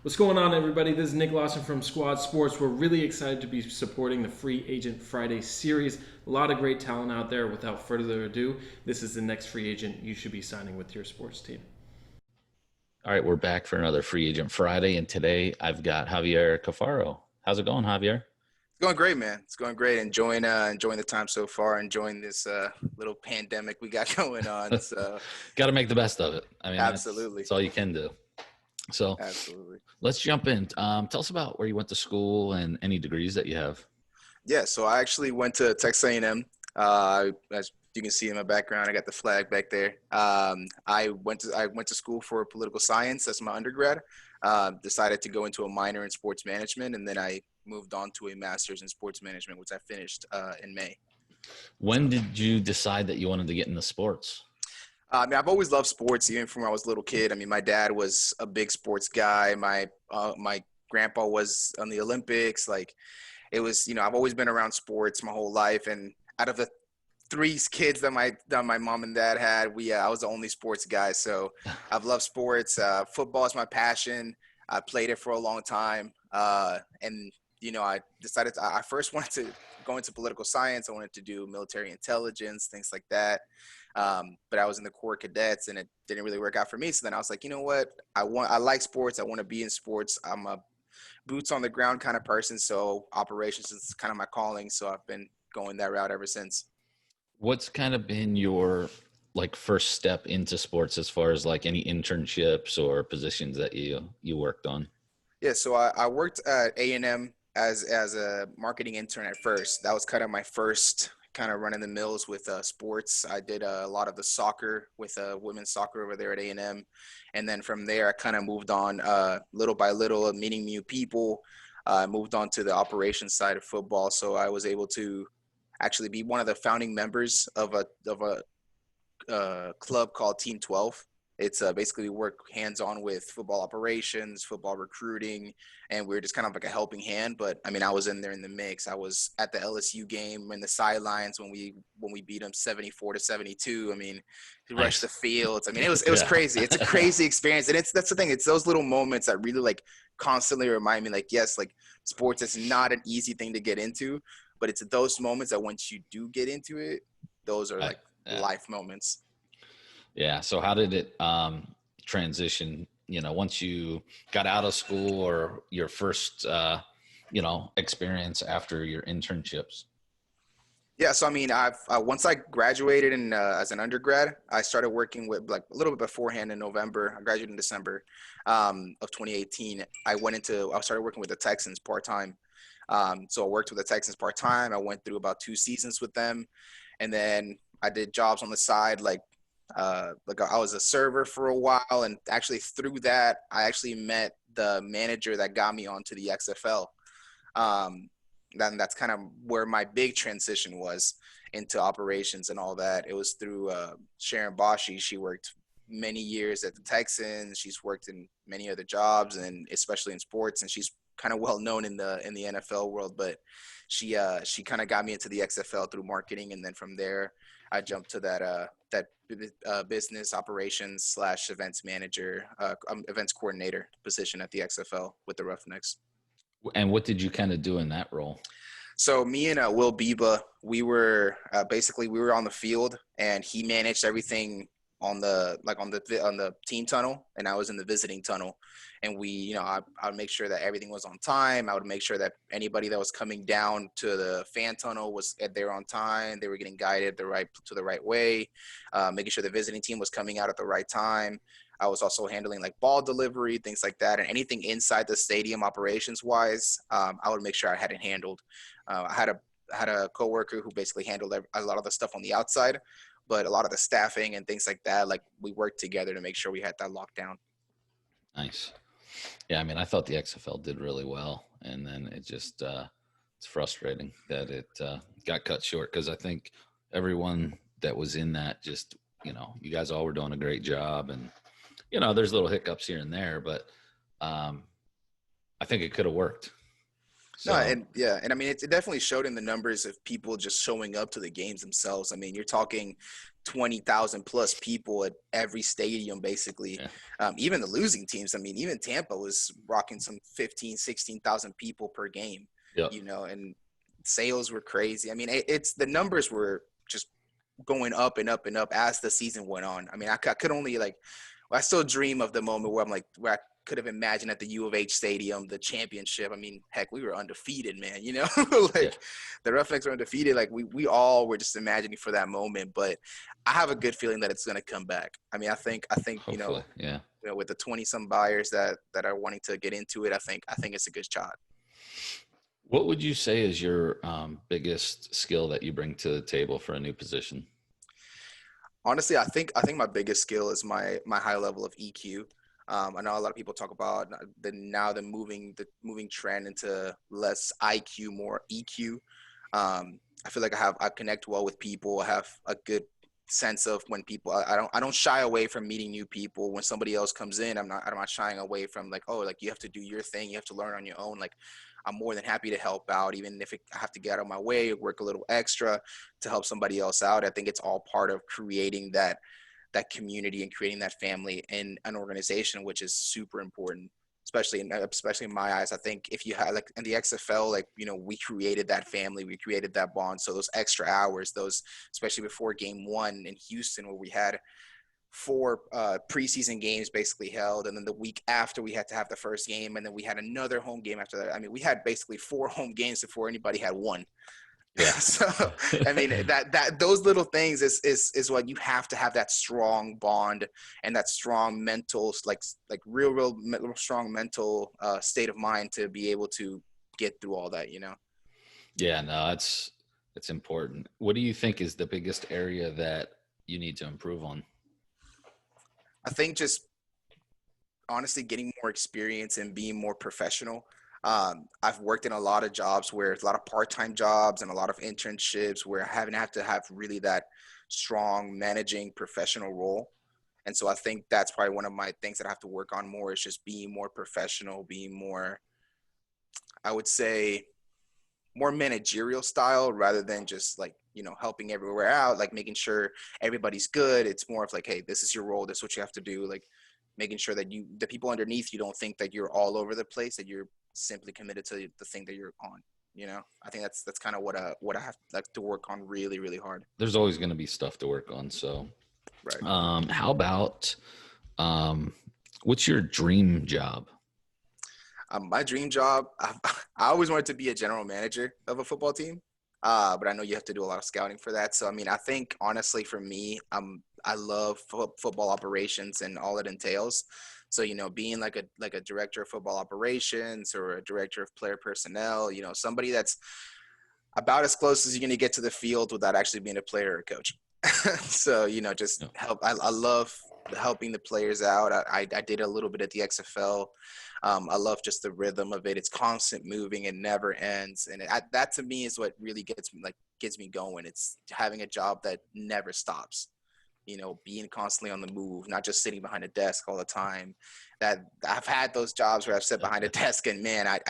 What's going on, everybody? This is Nick Lawson from Squad Sports. We're really excited to be supporting the Free Agent Friday series. A lot of great talent out there. Without further ado, this is the next free agent you should be signing with your sports team. All right, we're back for another Free Agent Friday, and today I've got Javier Cafaro. How's it going, Javier? It's going great, man. It's going great. Enjoying the time so far. Enjoying this little pandemic we got going on. So Got to make the best of it. I mean, absolutely, that's all you can do. So absolutely. let's jump in. Tell us about where you went to school and any degrees that you have. Yeah. So I actually went to Texas A&M. As you can see in my background, I got the flag back there. I went to school for political science as my undergrad. Decided to go into a minor in sports management, and then I moved on to a master's in sports management, which I finished in May. When did you decide that you wanted to get into sports? I mean, I've always loved sports, even from when I was a little kid. I mean, my dad was a big sports guy. My grandpa was on the Olympics. Like, it was, I've always been around sports my whole life. And out of the three kids that my mom and dad had, I was the only sports guy. So I've loved sports. Football is my passion. I played it for a long time. And I decided I first wanted to go into political science. I wanted to do military intelligence, things like that. But I was in the Corps Cadets, and it didn't really work out for me. So then I was like, you know what? I like sports. I want to be in sports. I'm a boots on the ground kind of person. So operations is kind of my calling. So I've been going that route ever since. What's kind of been your first step into sports as far as like any internships or positions that you worked on? Yeah, so I worked at A&M as a marketing intern at first. That was kind of my first kind of running the mills with sports. I did a lot of the soccer with women's soccer over there at A&M. And then from there, I kind of moved on little by little, meeting new people. Moved on to the operations side of football. So I was able to actually be one of the founding members of a club called Team 12. It's basically we work hands-on with football operations, football recruiting, and we are just kind of like a helping hand. But I mean, I was in there in the mix. I was at the LSU game in the sidelines when we beat them 74-72. I mean, to rush the Nice. fields. I mean, it was crazy. It's a crazy experience, and that's the thing. It's those little moments that really like constantly remind me, like, yes, like sports is not an easy thing to get into, but it's those moments that once you do get into it, those are Right. like Yeah. life moments. Yeah. So how did it transition, once you got out of school or your first, experience after your internships? Yeah, so I mean, I've once I graduated in as an undergrad, I started working with like a little bit beforehand in November. I graduated in December of 2018. I started working with the Texans part time. So I worked with the Texans part time. I went through about 2 seasons with them, and then I did jobs on the side, like I was a server for a while, and actually through that, I actually met the manager that got me onto the XFL. Um, then that's kind of where my big transition was into operations and all that. It was through Sharon Boshi. She worked many years at the Texans. She's worked in many other jobs, and especially in sports. And she's kind of well known in the NFL world. But she kind of got me into the XFL through marketing, and then from there, I jumped to that business operations slash events manager, events coordinator position at the XFL with the Roughnecks. And what did you kind of do in that role? So me and Will Biba, we were basically we were on the field, and he managed everything on the team tunnel, and I was in the visiting tunnel. And I would make sure that everything was on time. I would make sure that anybody that was coming down to the fan tunnel was there on time. They were getting guided the right way, making sure the visiting team was coming out at the right time. I was also handling like ball delivery, things like that, and anything inside the stadium operations wise. I would make sure I had it handled. I had a coworker who basically handled a lot of the stuff on the outside, but a lot of the staffing and things like that, like we worked together to make sure we had that locked down. Nice. Yeah, I mean, I thought the XFL did really well, and then it just it's frustrating that it got cut short because I think everyone that was in that just you guys all were doing a great job, and there's little hiccups here and there, but I think it could have worked. No, So and I mean, it definitely showed in the numbers of people just showing up to the games themselves. I mean, you're talking 20,000 plus people at every stadium, basically. yeah, Even the losing teams. I mean, even Tampa was rocking some 15, 16,000 people per game, yep. and sales were crazy. I mean, it's the numbers were just going up and up and up as the season went on. I mean, I could only I still dream of the moment where where I could have imagined at the U of H stadium, the championship. I mean, heck, we were undefeated, man, Yeah. the Roughnecks were undefeated. Like we all were just imagining for that moment, but I have a good feeling that it's going to come back. I mean, I think, Hopefully. Yeah. with the 20 some buyers that are wanting to get into it, I think it's a good shot. What would you say is your biggest skill that you bring to the table for a new position? Honestly, I think my biggest skill is my high level of EQ. I know a lot of people talk about the moving trend into less IQ, more EQ. I feel like I connect well with people. I have a good sense of when people. I don't shy away from meeting new people. When somebody else comes in, I'm not shying away from you have to do your thing. You have to learn on your own. Like I'm more than happy to help out, even if I have to get out of my way, work a little extra to help somebody else out. I think it's all part of creating that community and creating that family in an organization, which is super important, especially in my eyes. I think if you have in the XFL, we created that family, we created that bond. So those extra hours, especially before game one in Houston, where we had 4 preseason games basically held, and then the week after we had to have the first game, and then we had another home game after that. I mean, we had basically 4 home games before anybody had one. Yeah. So I mean, that those little things is what you have to have, that strong bond and that strong mental, real strong mental state of mind to be able to get through all that. Yeah, no, it's important. What do you think is the biggest area that you need to improve on? I think just honestly getting more experience and being more professional. I've worked in a lot of jobs where it's a lot of part-time jobs and a lot of internships where I haven't had to have really that strong managing professional role. And so I think that's probably one of my things that I have to work on more, is just being more professional, being more, I would say, more managerial style rather than just helping everywhere out, making sure everybody's good. It's more of hey, this is your role. This is what you have to do. Making sure that the people underneath you don't think that you're all over the place, that you're simply committed to the thing that you're on. I think that's kind of what I have to work on really, really hard. There's always going to be stuff to work on. So, right. How about what's your dream job? My dream job, I always wanted to be a general manager of a football team, but I know you have to do a lot of scouting for that. So, I mean, I think honestly for me, I love football operations and all it entails. So, being like a director of football operations or a director of player personnel, somebody that's about as close as you're going to get to the field without actually being a player or a coach. So, just help. I love helping the players out. I did a little bit at the XFL. I love just the rhythm of it. It's constant moving. It never ends. And that to me is what really gets me going. It's having a job that never stops, being constantly on the move, not just sitting behind a desk all the time. That I've had those jobs where I've sat behind a desk and man, yeah,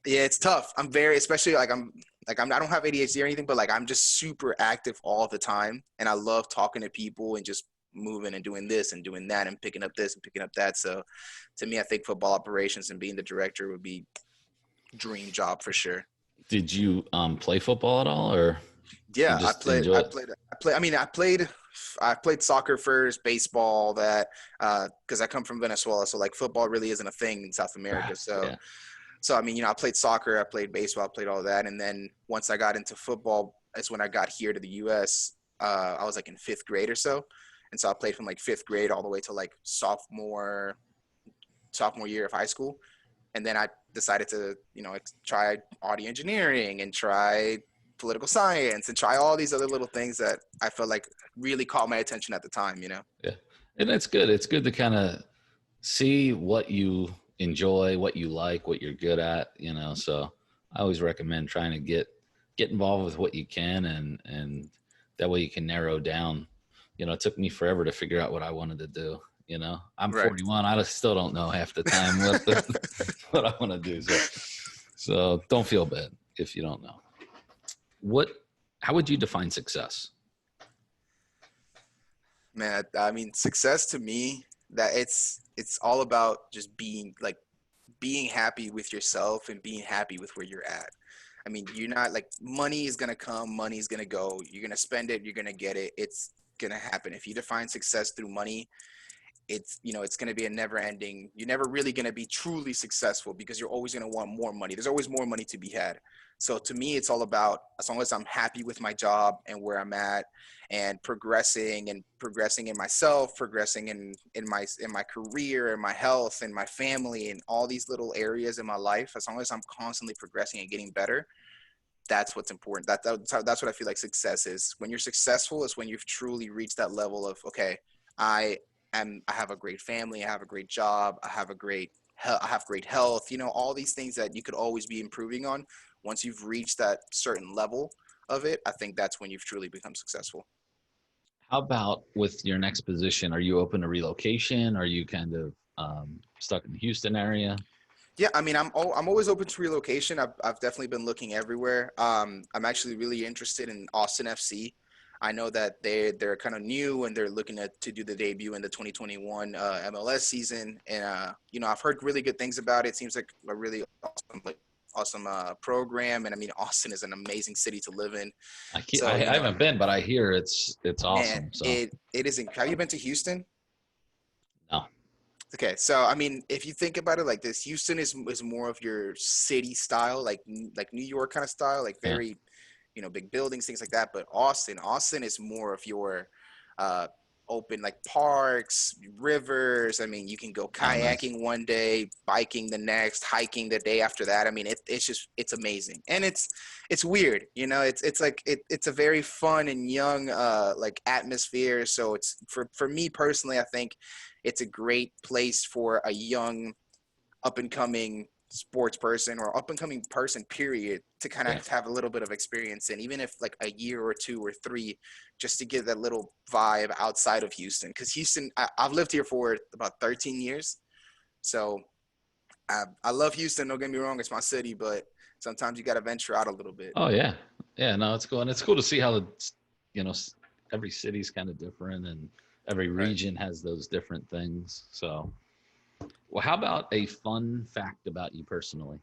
it's tough. I'm very, especially I don't have ADHD or anything, but I'm just super active all the time. And I love talking to people and just moving and doing this and doing that and picking up this and picking up that. So to me, I think football operations and being the director would be dream job for sure. Did you play football at all, or? Yeah, I played soccer first, baseball, that because I come from Venezuela, so football really isn't a thing in South America. So Yeah. So, I mean, I played soccer, I played baseball, I played all that. And then once I got into football, that's when I got here to the U.S. I was in 5th grade or so. And so I played from 5th grade all the way to sophomore year of high school. And then I decided to, try audio engineering and try political science and try all these other little things that I felt really caught my attention at the time, Yeah. And that's good. It's good to kind of see what you enjoy, what you like, what you're good at, so I always recommend trying to get involved with what you can, and that way you can narrow down. It took me forever to figure out what I wanted to do. I'm Right. 41. I still don't know half the time what I want to do. So So don't feel bad if you don't know. How would you define success? Man, I mean, success to me, that it's all about just being happy with yourself and being happy with where you're at. I mean, you're not like, money is gonna come, money is gonna go. You're gonna spend it, you're gonna get it. It's gonna happen. If you define success through money, it's going to be a never ending. You're never really going to be truly successful because you're always going to want more money. There's always more money to be had. So to me, it's all about, as long as I'm happy with my job and where I'm at, and progressing in myself, progressing in my career and my health and my family and all these little areas in my life, as long as I'm constantly progressing and getting better, that's what's important. That's what I feel like success is. When you're successful is when you've truly reached that level of, okay, I have a great family, I have a great job, I have great health, all these things that you could always be improving on. Once you've reached that certain level of it, I think that's when you've truly become successful. How about with your next position? Are you open to relocation? Are you kind of stuck in the Houston area? Yeah, I mean, I'm always open to relocation. I've definitely been looking everywhere. I'm actually really interested in Austin FC. I know that they're kind of new and they're looking to do the debut in the 2021 MLS season, and I've heard really good things about it. Seems like a really awesome program, and I mean, Austin is an amazing city to live in. I haven't been, but I hear it's awesome. Man, so it is. Have you been to Houston? No. Okay, so I mean, if you think about it like this, Houston is more of your city style, like New York kind of style, like very, big buildings, things like that. But Austin is more of your open, like parks, rivers. I mean, you can go kayaking one day, biking the next, hiking the day after that. I mean, it's amazing, and it's weird, it's a very fun and young like atmosphere. So it's for me personally, I think it's a great place for a young up and coming sports person or up and coming person period to kind of have a little bit of experience in, even if like a year or 2 or 3, just to get that little vibe outside of Houston. Because Houston, I've lived here for about 13 years, so I love Houston, don't get me wrong, it's my city, but sometimes you got to venture out a little bit. Oh yeah, no, it's cool, and it's cool to see how every city's kind of different, and every region has those different things. So, well, how about a fun fact about you personally?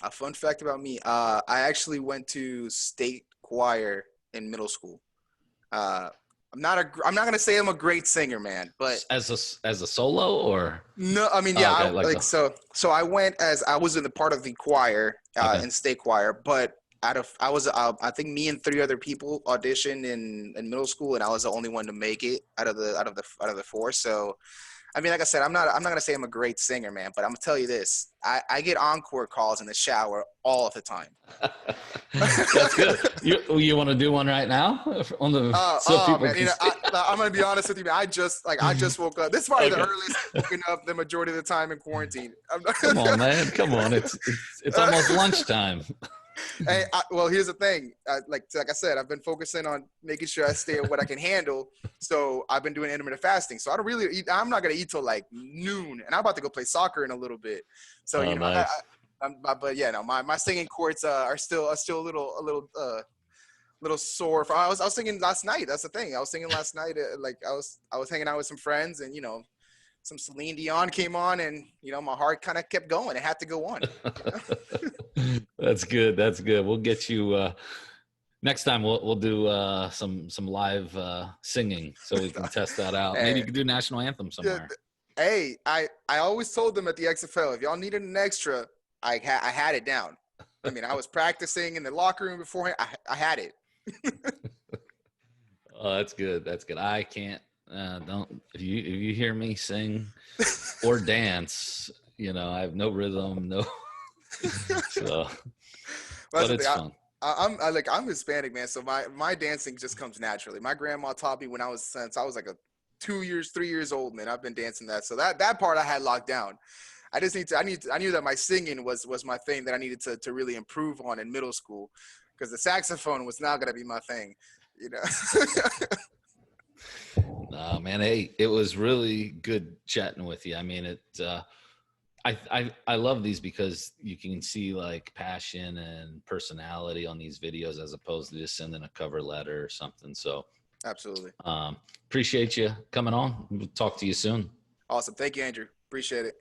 A fun fact about me, I actually went to state choir in middle school. I'm not gonna say I'm a great singer, man, but as a solo, or no, I mean, yeah, okay, so I went as I was in the part of the choir in state choir, but I think me and 3 other people auditioned in middle school, and I was the only one to make it out of the 4. So, I mean, like I said, I'm not gonna say I'm a great singer, man, but I'm gonna tell you this: I get encore calls in the shower all of the time. That's good. You want to do one right now on the man, I'm gonna be honest with you, man. I just woke up. This is probably the earliest I've woken up the majority of the time in quarantine. Come on, man. Come on. It's almost lunchtime. Hey, well, here's the thing. Like I said, I've been focusing on making sure I stay at what I can handle. So I've been doing intermittent fasting. So I don't really eat. I'm not gonna eat till like noon, and I'm about to go play soccer in a little bit. So nice. But yeah, no, my singing chords are still a little sore. I was singing last night. That's the thing. I was singing last night. I was hanging out with some friends, and some Celine Dion came on, and my heart kind of kept going. It had to go on. That's good. We'll get you next time. We'll do some live singing, so we can test that out. Maybe you can do national anthem somewhere. Hey, I always told them at the XFL, if y'all needed an extra, I had it down. I mean, I was practicing in the locker room beforehand. I had it. Oh, that's good. I can't. Don't if you hear me sing or dance, I have no rhythm, no. So, but it's fun. I'm Hispanic, man. So my dancing just comes naturally. My grandma taught me since I was like 3 years old, man. I've been dancing that. So that part I had locked down. I knew that my singing was my thing that I needed to really improve on in middle school, because the saxophone was not gonna be my thing, No, man. Hey, it was really good chatting with you. I mean, I love these because you can see like passion and personality on these videos as opposed to just sending a cover letter or something. So Absolutely. appreciate you coming on. We'll talk to you soon. Awesome. Thank you, Andrew. Appreciate it.